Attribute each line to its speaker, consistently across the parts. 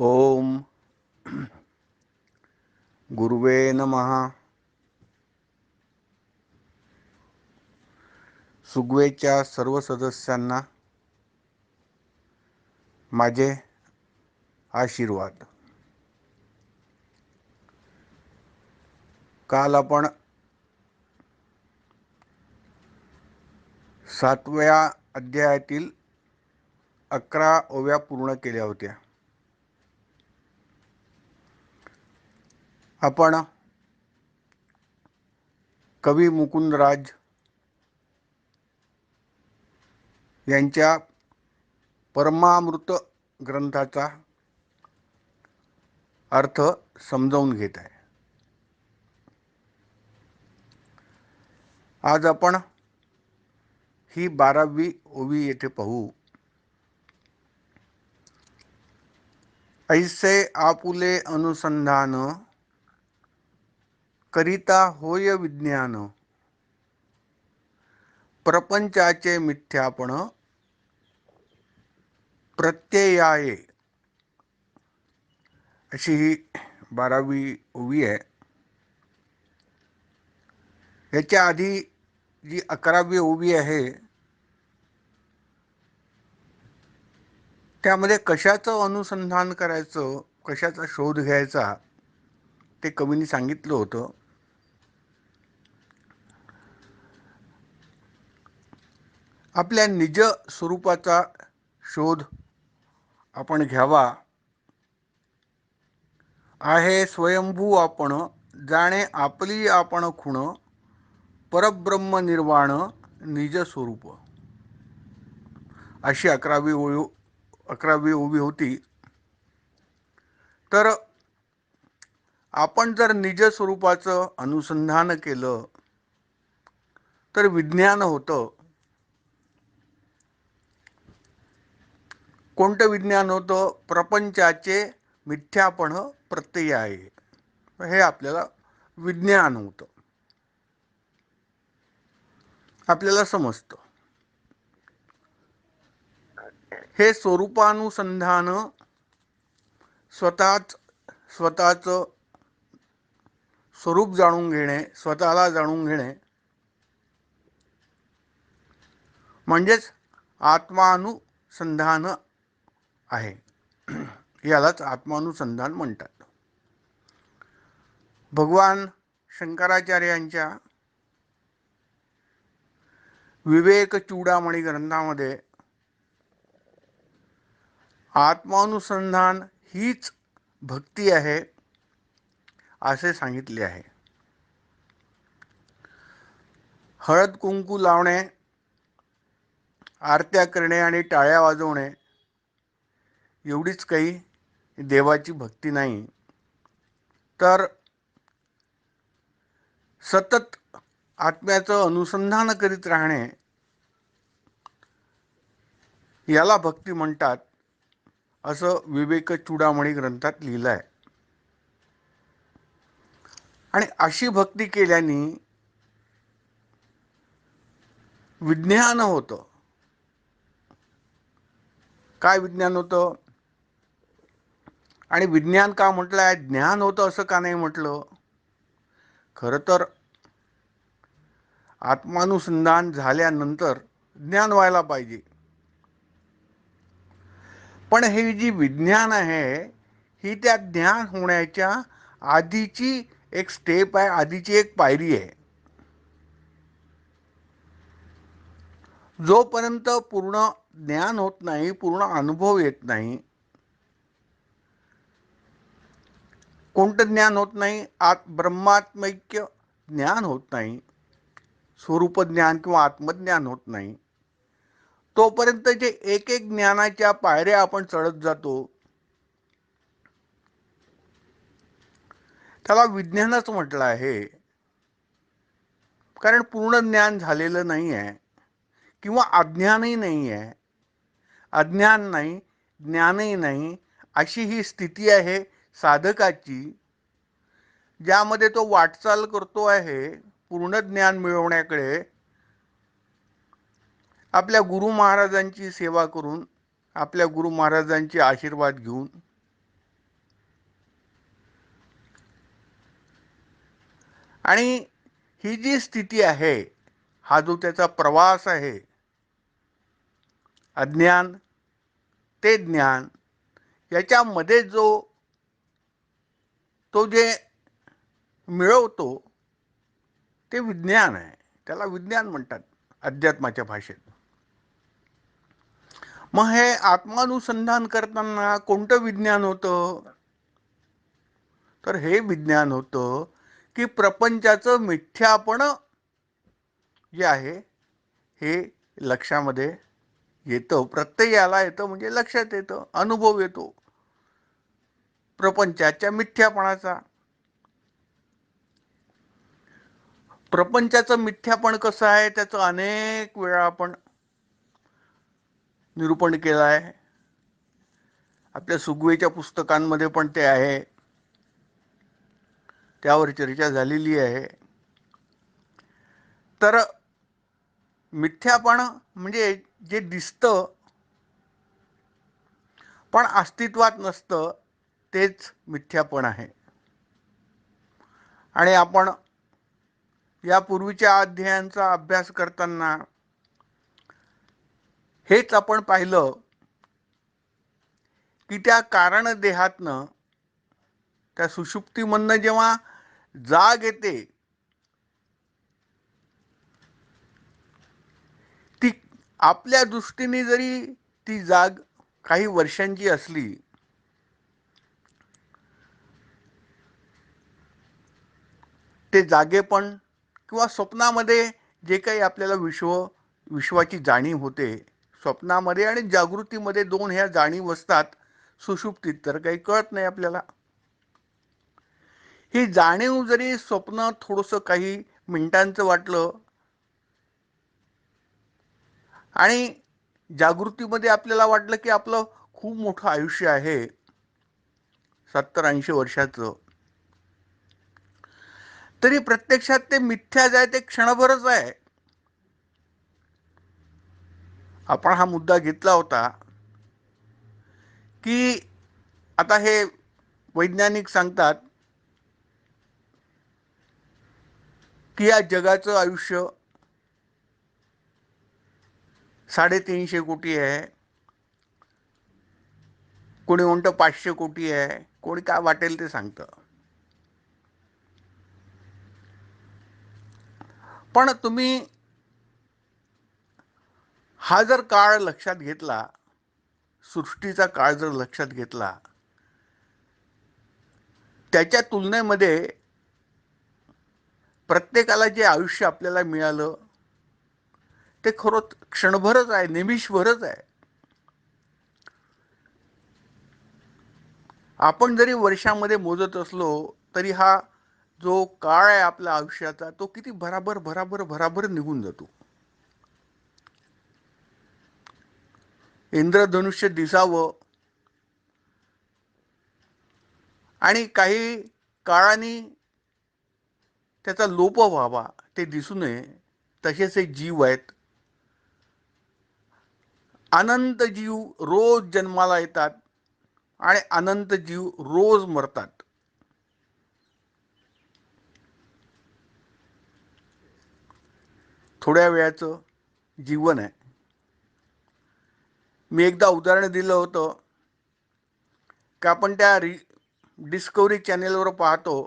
Speaker 1: ओम गुरुवे नमः. सुगवेच्या सर्व सदस्यांना माझे आशीर्वाद. काल आपण 7व्या अध्यायातील 11 ओव्या पूर्ण केल्या होत्या. आपण कवी मुकुंदराज यांच्या परमामृत ग्रंथाचा अर्थ समजावून घेत आहे. आज आपण ही 12वी ओवी येथे पाहू. ऐसे आपुले अनुसंधान करिता होय विज्ञान, प्रपंचाचे मिथ्यापण प्रत्ययाये. अशी ही 12वी ओवी आहे. याच्या आधी जी 11वी ओवी आहे त्यामध्ये कशाचं अनुसंधान करायचं, कशाचा शोध घ्यायचा ते कवींनी सांगितलं होतं. आपल्या निज स्वरूपाचा शोध आपण घ्यावा. आहे स्वयंभू आपण, जाणे आपली आपण खुण, परब्रह्म निर्वाण निज स्वरूप. अशी 11वी ओवी होती. तर आपण जर निज स्वरूपाचं अनुसंधान केलं तर विज्ञान होतं. कोणतं विज्ञान होतं? प्रपंचाचे मिथ्यापण प्रत्यय आहे, हे आपल्याला विज्ञान होतं, आपल्याला समजतं. हे स्वरूपानुसंधान स्वतःचं स्वरूप जाणून घेणे, स्वतःला जाणून घेणे म्हणजेच आत्मानुसंधान आहे. यालाच आत्मानुसंधान म्हणतात. भगवान शंकराचार्यांच्या विवेक चूडामणी ग्रंथामध्ये आत्मानुसंधान हीच भक्ती आहे असे सांगितले आहे. हळद कुंकू लावणे, आरत्या करणे आणि टाळ्या वाजवणे एवढीच काही देवाची भक्ती नाही, तर सतत आत्म्याचं अनुसंधान करीत राहणे याला भक्ती म्हणतात, असं विवेक चूडामणी ग्रंथात लिहिलं आहे. आणि अशी भक्ती केल्याने विज्ञान होतं. काय विज्ञान होतं? आणि विज्ञान का म्हटलं आहे, ज्ञान होतं असं का नाही म्हटलं? खरं तर आत्मानुसंधान झाल्यानंतर ज्ञान व्हायला पाहिजे. पण हे जी विज्ञान आहे ही त्या ज्ञान होण्याच्या आधीची एक स्टेप आहे, आधीची एक पायरी आहे. जोपर्यंत पूर्ण ज्ञान होत नाही, पूर्ण अनुभव येत नाही, कोणतं ज्ञान होत नाही? ब्रह्मात्मैक्य ज्ञान होत नाही, स्वरूप ज्ञान किंवा आत्मज्ञान होत नाही, तोपर्यंत जे एक एक ज्ञानाच्या पायऱ्या आपण चढत जातो त्याला विज्ञानच म्हटलं आहे. कारण पूर्ण ज्ञान झालेलं नाही आहे किंवा अज्ञानही नाही आहे. अज्ञान नाही, ज्ञानही नाही, अशी ही स्थिती आहे साधकाची, ज्यामध्ये तो वाटचाल करतो आहे पूर्ण ज्ञान मिळवण्याकडे. आपल्या गुरु महाराजांची सेवा करून, आपल्या गुरु महाराजांचे आशीर्वाद घेऊन आणि ही जी स्थिती आहे, हा जो त्याचा प्रवास आहे, अज्ञान ते ज्ञान, याच्यामध्ये तो जे मिळवतो ते विज्ञान आहे. त्याला विज्ञान म्हणतात अध्यात्माच्या भाषेत. मग हे आत्मानुसंधान करताना कोणतं विज्ञान होतं? तर हे विज्ञान होतं की प्रपंचाचं मिथ्यापण जे आहे हे लक्षामध्ये येतं, प्रत्ययाला येतं, म्हणजे लक्षात येतं, अनुभव येतो प्रपंचाच्या मिथ्यापणाचा. प्रपंचाचं मिथ्यापण कसं आहे त्याचं अनेक वेळा आपण निरूपण केलं आहे. आपल्या सुगवेच्या पुस्तकांमध्ये पण ते आहे, त्यावर चर्चा झालेली आहे. तर मिथ्यापण म्हणजे जे दिसतं पण अस्तित्वात नसतं तेच मिथ्यापण आहे. आणि आपण यापूर्वीच्या अध्यायांचा अभ्यास करताना हेच आपण पाहिलं की त्या कारण देहातनं, त्या सुषुप्तीमधनं जेव्हा जाग येते, ती आपल्या दृष्टीने जरी ती जाग काही वर्षांची असली, ते जागेपण किंवा स्वप्नामध्ये जे काही आपल्याला विश्वाची जाणीव होते, स्वप्नामध्ये आणि जागृतीमध्ये दोन ह्या जाणीव असतात. सुषुप्तीत तर काही कळत नाही आपल्याला. ही जाणीव जरी स्वप्न थोडंसं काही मिनिटांचं वाटलं आणि जागृतीमध्ये आपल्याला वाटलं की आपलं खूप मोठं आयुष्य आहे, 70-80 वर्षाचं, तरी प्रत्यक्षात ते मिथ्याच आहे, ते क्षणभरच आहे. आपण हा मुद्दा घेतला होता की आता हे वैज्ञानिक सांगतात की या जगाचं आयुष्य 350 कोटी आहे, कोणी म्हणतं 500 कोटी आहे, कोणी काय वाटेल ते सांगतं. पण तुम्ही हा जर काळ लक्षात घेतला, सृष्टीचा काळ जर लक्षात घेतला, त्याच्या तुलनेमध्ये प्रत्येकाला जे आयुष्य आपल्याला मिळालं ते खरंच क्षणभरच आहे, निमिषभरच आहे. आपण जरी वर्षामध्ये मोजत असलो तरी हा जो काळ आहे आपल्या आयुष्याचा, तो किती भराभर भराभर भराभर निघून जातो. इंद्रधनुष्य दिसावं आणि काही काळाने त्याचा लोप व्हावा, ते दिसू नये, तसेच एक जीव आहेत. अनंत जीव रोज जन्माला येतात आणि अनंत जीव रोज मरतात. थोड्या वेळाचं जीवन आहे. मी एकदा उदाहरण दिलं होतं की आपण त्या डिस्कवरी चॅनेलवर पाहतो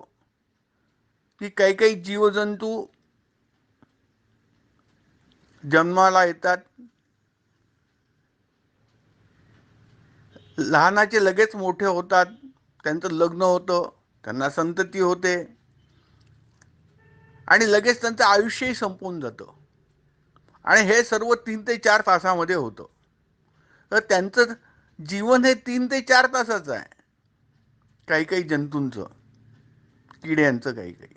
Speaker 1: की काही काही जीवजंतू जन्माला येतात, लहानाचे लगेच मोठे होतात, त्यांचं लग्न होतं, त्यांना संतती होते आणि लगेच त्यांचं आयुष्यही संपून जातं. आणि हे सर्व 3 ते 4 तासामध्ये होतं. तर त्यांचं जीवन हे 3 ते 4 तासाचं आहे. काही काही जंतूंचं, किड्यांचं काही काही.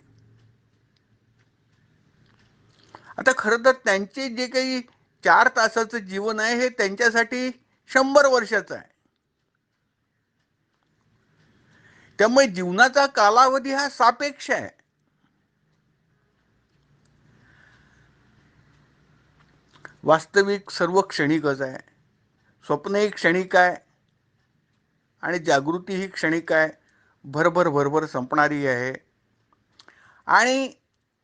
Speaker 1: आता खरं तर त्यांचे जे काही 4 तासाचं जीवन आहे हे त्यांच्यासाठी 100 वर्षाचं आहे. त्यामुळे जीवनाचा कालावधी हा सापेक्ष आहे. वास्तविक सर्व क्षणिकच आहे. स्वप्नही क्षणिक आहे आणि जागृती ही क्षणिक आहे, भरभर भरभर संपणारी आहे. आणि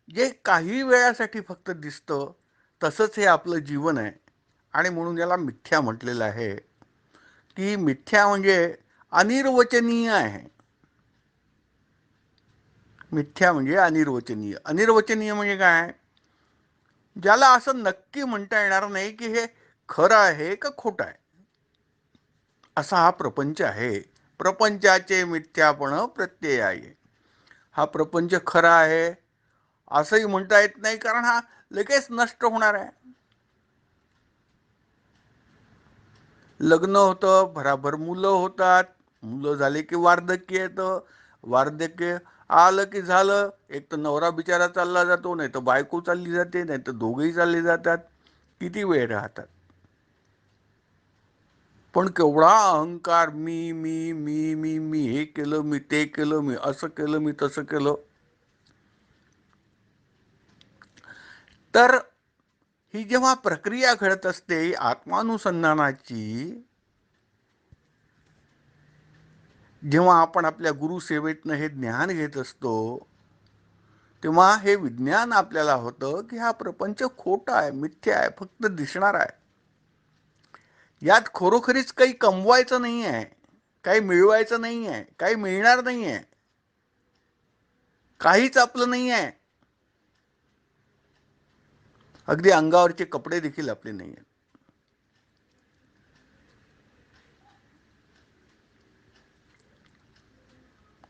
Speaker 1: जे काही वेळासाठी फक्त दिसतं तसंच हे आपलं जीवन आहे. आणि म्हणून याला मिथ्या म्हटलेलं आहे. की मिथ्या म्हणजे अनिर्वचनीय आहे. मिथ्या म्हणजे अनिर्वचनीय. अनिर्वचनीय म्हणजे काय? ज्याला असं नक्की म्हणता येणार नाही की हे खरं आहे का खोटं आहे, असा हा प्रपंच आहे. प्रपंचाचे मिथ्यापण प्रत्यय आहे. हा प्रपंच खरा आहे असंही म्हणता येत नाही, कारण हा लगेच नष्ट होणार आहे. लग्न होतं, भराभर मुलं होतात, मुलं झाले की वार्धक्य येतं, वार्धक्य आलं की झालं. एक तर नवरा बिचारा चालला जातो, नाही तर बायको चालली जाते, नाही तर दोघेही चालले जातात. किती वेळ राहतात. पण केवढा अहंकार, मी मी मी मी मी हे केलं, मी ते केलं, मी असं केलं, मी तसं केलं. तर ही जेव्हा प्रक्रिया घडत असते आत्मानुसंधानाची, जेव्हा आपण आपल्या गुरुसेवेतनं हे ज्ञान घेत असतो, तेव्हा हे विज्ञान आपल्याला होतं की हा प्रपंच खोटा आहे, मिथ्या आहे, फक्त दिसणार आहे. यात खरोखरीच काही कमवायचं नाही आहे, काही मिळवायचं नाही आहे, काही मिळणार नाही आहे, काहीच आपलं नाही आहे. अगदी अंगावरचे कपडे देखील आपले नाही आहेत.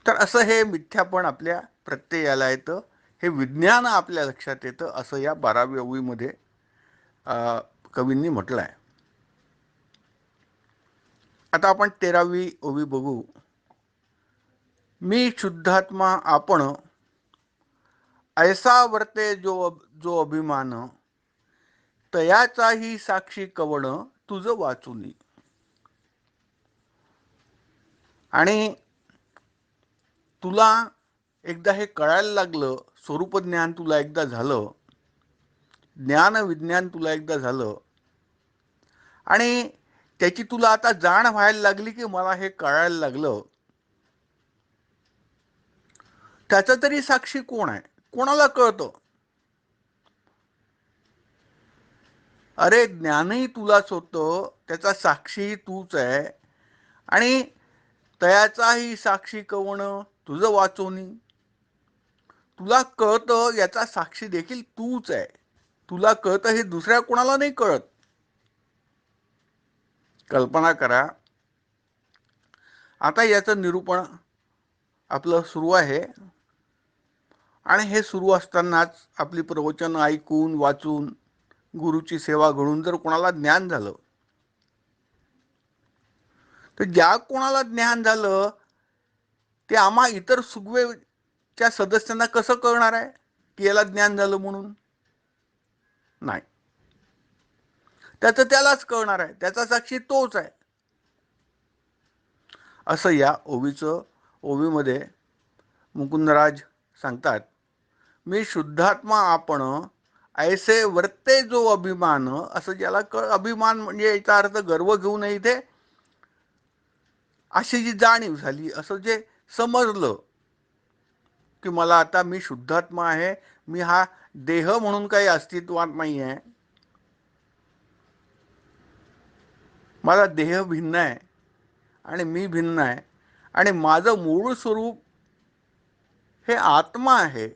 Speaker 1: तर असं हे मिथ्यापण आपल्या प्रत्ययाला येतं, हे विज्ञान आपल्या लक्षात येतं, असं या 12वी ओवीमध्ये कवींनी म्हटलं आहे. आता आपण 13वी ओवी बघू. मी शुद्धात्मा आपण, ऐसा वर्ते जो जो अभिमान, तयाचाही साक्षी कवण तुझं वाचुनी. आणि तुला एकदा हे कळायला लागलं, स्वरूप ज्ञान तुला एकदा झालं, ज्ञान विज्ञान तुला एकदा झालं, आणि त्याची तुला आता जाण व्हायला लागली की मला हे कळायला लागलं, त्याचा तरी साक्षी कोण आहे? कोणाला कळतं? अरे ज्ञानही तुलाच होतं, त्याचा साक्षी तूच आहे. आणि तयाचाही साक्षी कवण तुझं वाचोनी. तुला कळतं याचा साक्षी देखील तूच आहे. तुला कळतं हे दुसऱ्या कोणाला नाही कळत. कल्पना करा, आता याचं निरूपण आपलं सुरू आहे, आणि हे सुरू असतानाच आपली प्रवचन ऐकून वाचून गुरुची सेवा घडून जर कोणाला ज्ञान झालं, तर ज्या कोणाला ज्ञान झालं ते आम्हा इतर सुगवेच्या सदस्यांना कसं कळणार आहे की याला ज्ञान झालं म्हणून? नाही, त्याचं त्यालाच कळणार आहे, त्याचा साक्षी तोच आहे. असं या ओवीमध्ये मुकुंदराज सांगतात. मी शुद्धात्मा आपण, ऐसे वर्ते जो अभिमान, असं ज्याला अभिमान म्हणजे याचा अर्थ गर्व घेऊ नये, इथे अशी जी जाणीव झाली, असं जे समजलं की मला आता मी शुद्धात्मा आहे, मी हा देह म्हणून काही अस्तित्वात नाही आहे, माझा देह भिन्न आहे आणि मी भिन्न आहे, आणि माझं मूळ स्वरूप हे आत्मा आहे,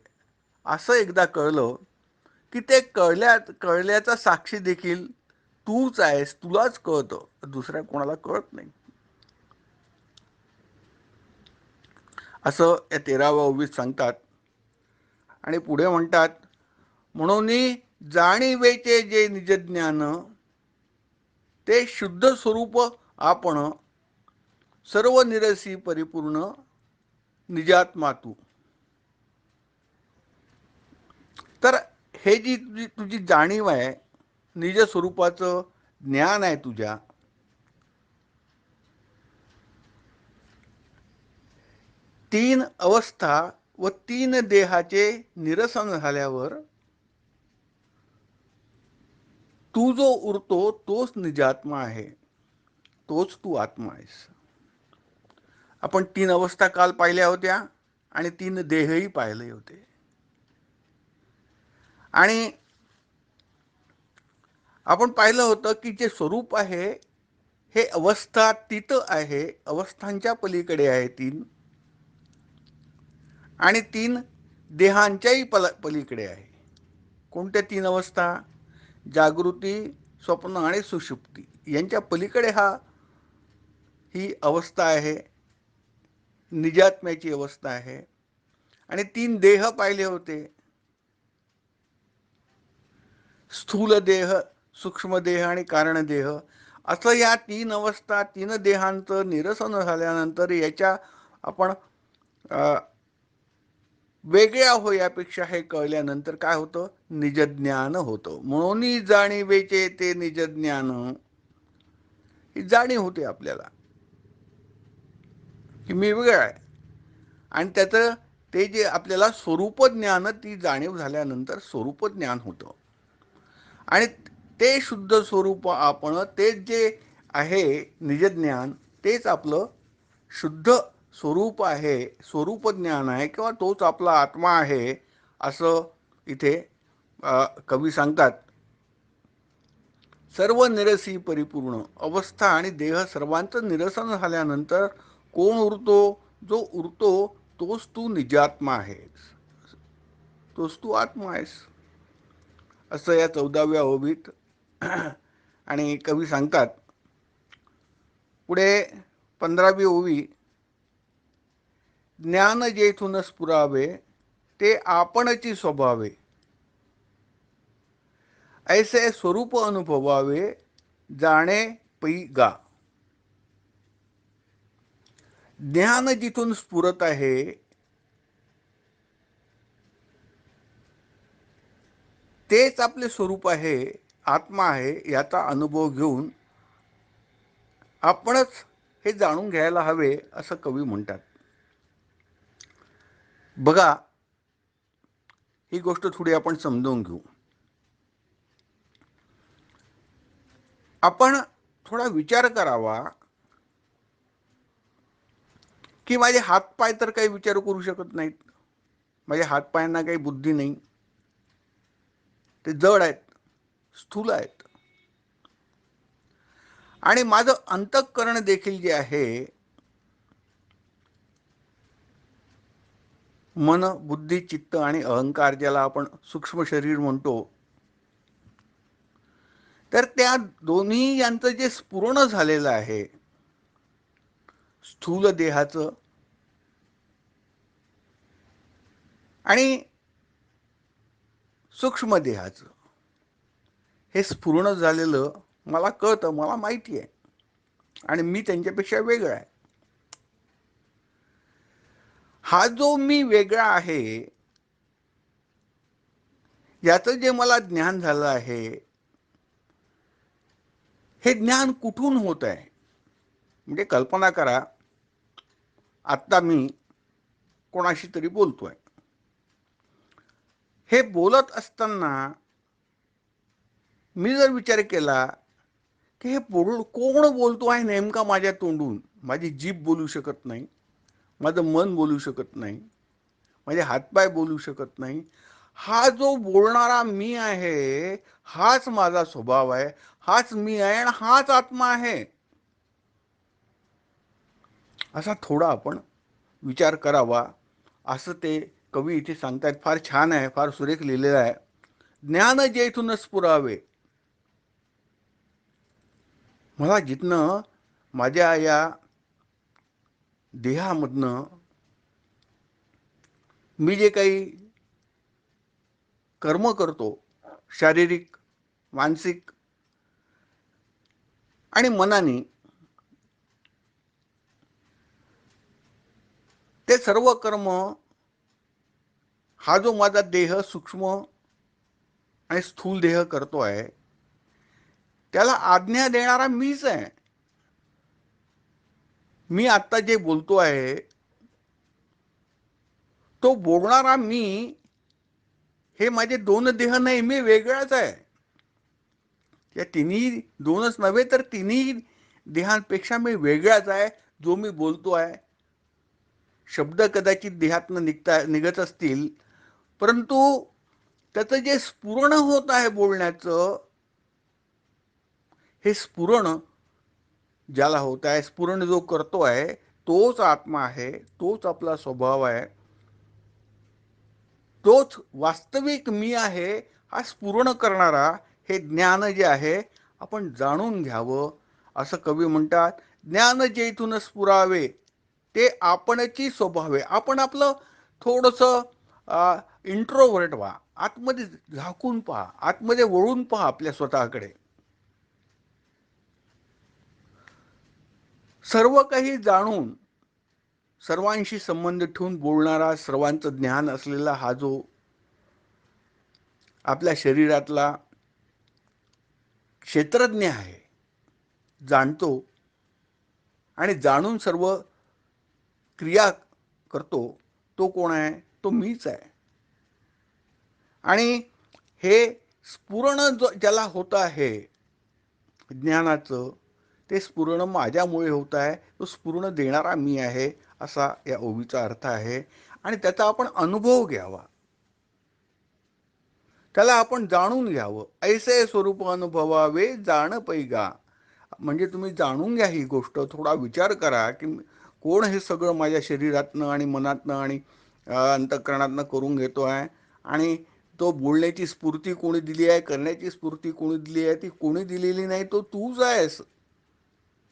Speaker 1: असं एकदा कळलं की ते कळल्याचा साक्षी देखील तूच आहेस, तुलाच कळतं, दुसऱ्या कोणाला कळत नाही. असं या 13व्या ओवीत सांगतात. आणि पुढे म्हणतात, म्हणून जाणीवेचे जे निजज्ञान, ते शुद्ध स्वरूप आपण, सर्व निरसी परिपूर्ण निजात्मा तू. तर हे जी तुझी जाणीव आहे, निज स्वरूपाचं ज्ञान आहे तुझ्या, तीन अवस्था व तीन देहाचे निरसन झाल्यावर तू जो उरतो तोच निजात्मा आहे, तोच तू आत्मा आहेस. आपण तीन अवस्था काल पाहिल्या होत्या आणि तीन देहही पाहिले होते. आणि आपण पाहिलं होतं की जे स्वरूप आहे हे अवस्थातीत आहे, अवस्थांच्या पलीकडे आहे तीन, आणि तीन देहांच्याही पलीकडे आहे. कोणत्या तीन अवस्था? जागृती, स्वप्न आणि सुषुप्ती यांच्या पलीकडे ही अवस्था आहे, निजात्म्याची अवस्था आहे. आणि तीन देह पाहिले होते, स्थूल देह, सूक्ष्म देह आणि कारण देह. असं या तीन अवस्था, तीन देहांचं निरसन झाल्यानंतर याच्या आपण वेगळ्या हो यापेक्षा हे कळल्यानंतर काय होतं? निजज्ञान होतं. म्हणून जाणीवेचे ते निजज्ञान, ही जाणीव होते आपल्याला की मी वेगळा आहे. आणि त्याचं ते जे आपल्याला स्वरूप ज्ञान, ती जाणीव झाल्यानंतर स्वरूप ज्ञान होतं. आणि ते शुद्ध स्वरूप आपण, तेच जे आहे निजज्ञान, तेच आपलं शुद्ध स्वरूप आहे, स्वरूप ज्ञान आहे, किंवा तोच आपला आत्मा आहे असं इथे कवी सांगतात. सर्व निरसी परिपूर्ण अवस्था आणि देह सर्वांचं निरसन झाल्यानंतर कोण उरतो? जो उरतो तोच तू निजात्मा आहेस, तोच तू आत्मा आहेस, असं या 14व्या ओवीत आणि कवी सांगतात. पुढे 15वी ओवी, ज्ञान जेथून स्फुरावे ते आपणची स्वभावे, ऐसे स्वरूप अनुभवावे जाणे पै गा. ज्ञान जिथून स्फुरत आहे तेच आपले स्वरूप आहे, आत्मा आहे, याचा अनुभव घेऊन आपणच हे जाणून घ्यायला हवे असं कवी म्हणतात. बघा, ही गोष्ट थोडी आपण समजून घेऊ. आपण थोडा विचार करावा की माझे हातपाय तर काही विचार करू शकत नाहीत, माझ्या हातपायांना काही बुद्धी नाही, ते जड आहेत, स्थूल आहेत. आणि माझं अंतःकरण देखील जे आहे, मन, बुद्धी, चित्त आणि अहंकार, ज्याला आपण सूक्ष्म शरीर म्हणतो, तर त्या दोन्ही यांचं जे स्फुरण झालेलं आहे, स्थूल देहाचं आणि सूक्ष्म देहाचं, हे स्फुरण झालेलं मला कळतं, मला माहिती आहे, आणि मी त्यांच्यापेक्षा वेगळा आहे. हा जो मी वेगळा आहे, याचं जे मला ज्ञान झालं आहे, हे ज्ञान कुठून होत आहे? म्हणजे कल्पना करा, आत्ता मी कोणाशी तरी बोलतोय. हे बोलत असताना मी जर विचार केला की हे कोण बोलतो आहे नेमका माझ्या तोंडून, माझी जीभ बोलू शकत नाही, माझं मन बोलू शकत नाही, माझे हातपाय बोलू शकत नाही, हा जो बोलणारा मी आहे, हाच माझा स्वभाव आहे, हाच मी आहे आणि हाच आत्मा आहे, असा थोडा आपण विचार करावा असं ते कवी इथे सांगतात. फार छान आहे, फार सुरेख लिहिलेलं आहे. ज्ञान जेथूनच पुरावे, मला जिथनं माझ्या या देहामधनं मी जे काही कर्म करतो, शारीरिक, मानसिक आणि मनाने, ते सर्व कर्म हा जो माझा देह सूक्ष्म आणि स्थूल देह करतो आहे, त्याला आज्ञा देणारा मीच आहे. मी आत्ता जे बोलतो आहे, तो बोलणारा मी, हे माझे दोन देह नाही, मी वेगळाच आहे. या तिन्ही, दोनच नव्हे तर तिन्ही देहांपेक्षा मी वेगळाच आहे. जो मी बोलतो आहे, शब्द कदाचित देहातनं निघत असतील, परंतु त्याचं जे स्फुरण होत आहे बोलण्याचं, हे स्फुरण ज्याला होत आहे, स्फुरण जो करतो आहे तोच आत्मा आहे, तोच आपला स्वभाव आहे, तोच वास्तविक मी आहे. हा स्फुरण करणारा हे ज्ञान जे आहे आपण जाणून घ्यावं. असं कवी म्हणतात, ज्ञान जेथून स्फुरावे ते आपणची स्वभावे. आपण आपलं थोडंसं इंट्रोवर्ट व्हा, आतमध्ये झाकून पहा, आतमध्ये वळून पहा आपल्या स्वतःकडे. सर्व काही जाणून सर्वांशी संबंध ठेवून बोलणारा, सर्वांचं ज्ञान असलेला हा जो आपल्या शरीरातला क्षेत्रज्ञ आहे, जाणतो आणि जाणून सर्व क्रिया करतो, तो कोण आहे? तो मीच आहे. आणि हे स्फुरण ज्याला होत आहे ज्ञानाचं, ते स्फुरण माझ्यामुळे होत आहे. तो स्फुरण देणारा मी आहे, असा या ओवीचा अर्थ आहे. आणि त्याचा आपण अनुभव घ्यावा, त्याला आपण जाणून घ्यावं. ऐसे स्वरूप अनुभवावे जाण पैगा. म्हणजे तुम्ही जाणून घ्या ही गोष्ट, थोडा विचार करा की कोण हे सगळं माझ्या शरीरातनं आणि मनातनं आणि अंतःकरणातनं करून घेतो आहे, आणि तो बोलण्याची स्फूर्ती कोणी दिली आहे, करण्याची स्फूर्ती कोणी दिली आहे, ती कोणी दिलेली नाही, तो तूच आहेस.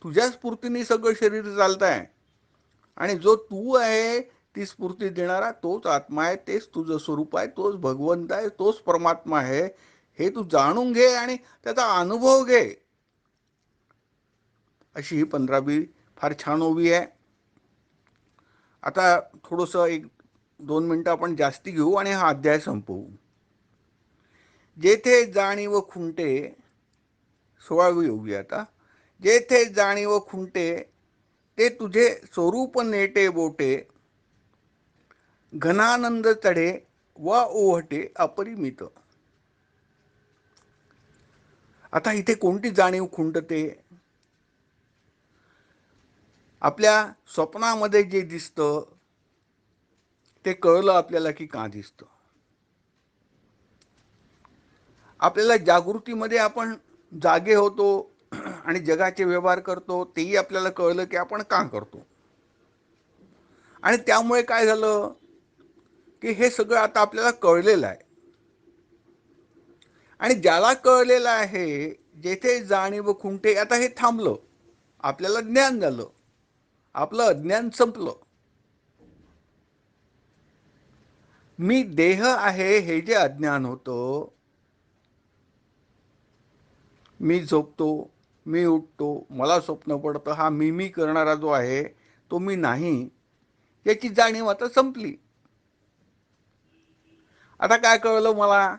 Speaker 1: तुझ्या स्फूर्तीने सगळं शरीर चालत आहे. आणि जो तू आहे ती स्फूर्ती देणारा तोच आत्मा आहे, तेच तुझं स्वरूप आहे, तोच भगवंत आहे, तोच परमात्मा आहे. हे तू जाणून घे आणि त्याचा अनुभव घे. अशी ही 15वी फार छान ओवी आहे. आता थोडंसं 1-2 मिनिटं आपण जास्ती घेऊ आणि हा अध्याय संपवू. जेथे जाणीव खुंटे, 16वी ओवी आता. जेथे जाणीव खुंटे ते तुझे स्वरूप नेटे बोटे, घनानंद चढे वा ओहटे अपरिमित. आता इथे कोणती जाणीव खुंटते? आपल्या स्वप्नामध्ये जे दिसतं ते कळलं आपल्याला की का दिसतं. आपल्याला जागृतीमध्ये आपण जागे होतो आणि जगाचे व्यवहार करतो, तेही आपल्याला कळलं की आपण का करतो. आणि त्यामुळे काय झालं की हे सगळं आता आपल्याला कळलेलं आहे. आणि ज्याला कळलेलं आहे, जेथे जाणीव खुंटे, आता हे थांबलं, आपल्याला ज्ञान झालं, आपलं अज्ञान संपलं. मी देह आहे हे जे अज्ञान होतं, मी झोपतो, मी उठतो, मला स्वप्न पडतं, हा मी करणारा जो आहे तो मी नाही, याची जाणीव आता संपली. आता काय कळलं मला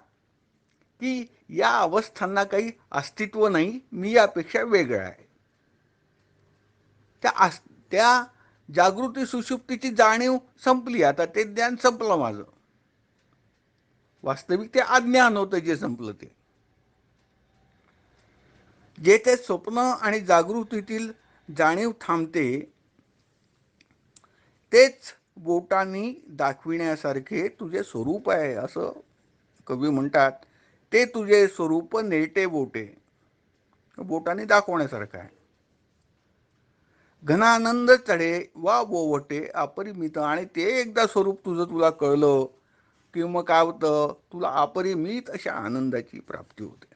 Speaker 1: की या अवस्थांना काही अस्तित्व नाही, मी यापेक्षा वेगळा आहे. त्या जागृती सुषुप्तीची जाणीव संपली. आता ते ज्ञान संपलं माझं. वास्तविक ते अज्ञान होतं जे संपलं ते. जेथे स्वप्न आणि जागृतीतील जाणीव थांबते, तेच बोटांनी दाखविण्यासारखे तुझे स्वरूप आहे, असं कवी म्हणतात. ते तुझे स्वरूप नेटे बोटे, बोटांनी दाखवण्यासारखं आहे. घनानंद चढे वा वोवटे अपरिमित. आणि ते एकदा स्वरूप तुझं तुला कळलं की मग काय होतं, तुला अपरिमित अशा आनंदाची प्राप्ती होते,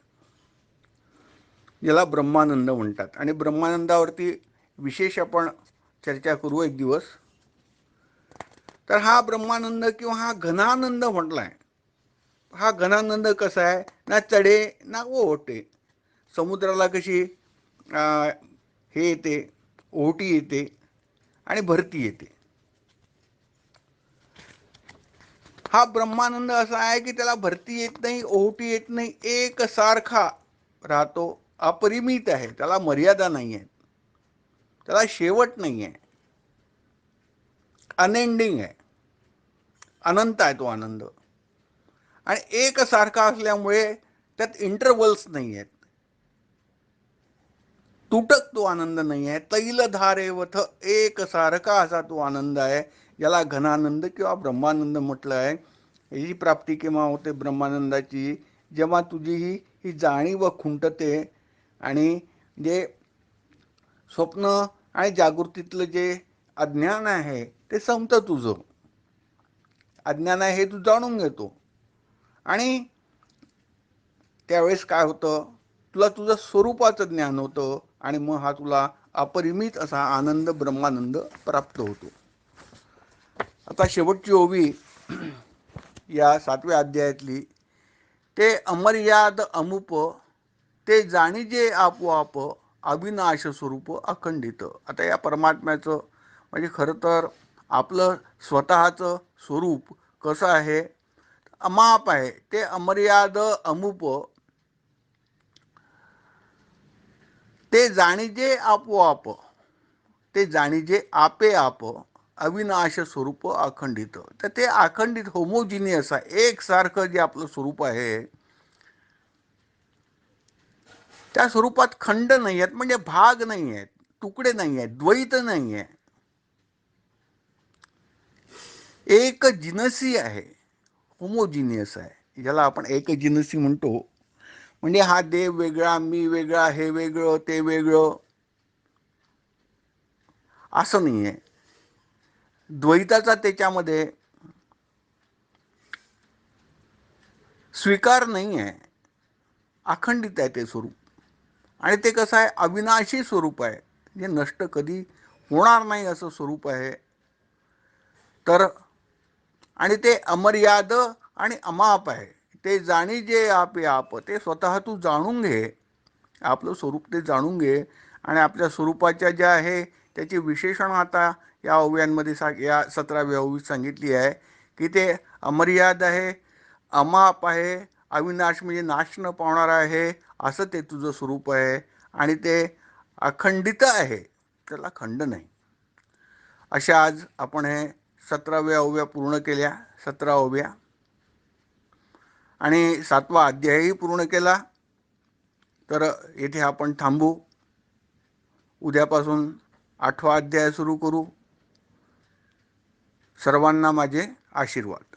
Speaker 1: याला ब्रह्मानंद म्हणतात. आणि ब्रह्मानंदावरती विशेष आपण चर्चा करू एक दिवस. तर हा ब्रह्मानंद किंवा हा घनानंद म्हटलाय. हा घनानंद कसा आहे ना, चढे ना ओहोटे. समुद्राला कशी हे येते, ओहोटी येते आणि भरती येते, हा ब्रह्मानंद असा आहे की त्याला भरती येत नाही, ओहोटी येत नाही, एकसारखा राहतो, अपरिमित आहे, त्याला मर्यादा नाही आहे, त्याला शेवट नाही आहे, अनएंडिंग आहे, अनंत आहे तो आनंद. आणि एकसारखा असल्यामुळे त्यात इंटरवल्स नाही आहेत, तुटक तो आनंद नाही आहे. तैलधारेवथ एकसारखा असा तो आनंद आहे, याला घनानंद किंवा ब्रह्मानंद म्हटलं आहे. याची प्राप्ती केव्हा होते ब्रह्मानंदाची? जेव्हा तुझी ही जाणीव खुंटते आणि जे स्वप्न आणि जागृतीतलं जे अज्ञान आहे ते संपतं. तुझं अज्ञान आहे हे तू जाणून घेतो आणि त्यावेळेस काय होतं, तुला तुझं स्वरूपाचं ज्ञान होतं आणि मग हा तुला अपरिमित असा आनंद ब्रह्मानंद प्राप्त होतो. आता शेवटची ओवी या 7व्या अध्यायातली, ते अमर्याद अमुप ते जाणीजे आपोआप अविनाश स्वरूप अखंडित. आता या परमात्म्याचं म्हणजे खरं तर आपलं स्वतःचं स्वरूप कसं आहे? अमाप आहे. ते अमर्याद अमुप ते जाणीजे आपोआप ते जाणीजे आपे आप अविनाश स्वरूप अखंडित. तर ते अखंडित होमोजिनियस आहे, एकसारखं जे आपलं स्वरूप आहे त्या स्वरूपात खंड नाही आहेत, म्हणजे भाग नाही आहेत, तुकडे नाही आहेत, द्वैत नाही आहे, एक जिनसी आहे, होमोजिनियस आहे. ज्याला आपण एक जिनसी म्हणतो. म्हणजे हा देव वेगळा, मी वेगळा, हे वेगळं, ते वेगळं असं नाही आहे. द्वैताचा त्याच्यामध्ये स्वीकार नाही आहे, अखंडित आहे ते स्वरूप. आणि ते कसं आहे? अविनाशी स्वरूप आहे, जे नष्ट कधी होणार नाही असं स्वरूप आहे. तर आणि ते अमर्याद आणि अमाप आहे. ते जाणीजे आपे आप, ते स्वतः तू जाणून घे, आपलं स्वरूप ते जाणून घे. आणि आपल्या स्वरूपाच्या ज्या आहे त्याची विशेषण आता या ओव्यांमध्ये या 17व्या ओवीत सांगितली आहे की ते अमर्याद आहे, अमाप आहे, अविनाश म्हणजे नाश न पावणार आहे, असं ते तुझं स्वरूप आहे. आणि ते अखंडित आहे, त्याला खंड नाही. अशा आज आपण हे 17व्या ओव्या पूर्ण केल्या, 17 ओव्या, आणि 7वा अध्यायही पूर्ण केला. तर येथे आपण थांबू. उद्यापासून 8वा अध्याय सुरू करू. सर्वांना माझे आशीर्वाद.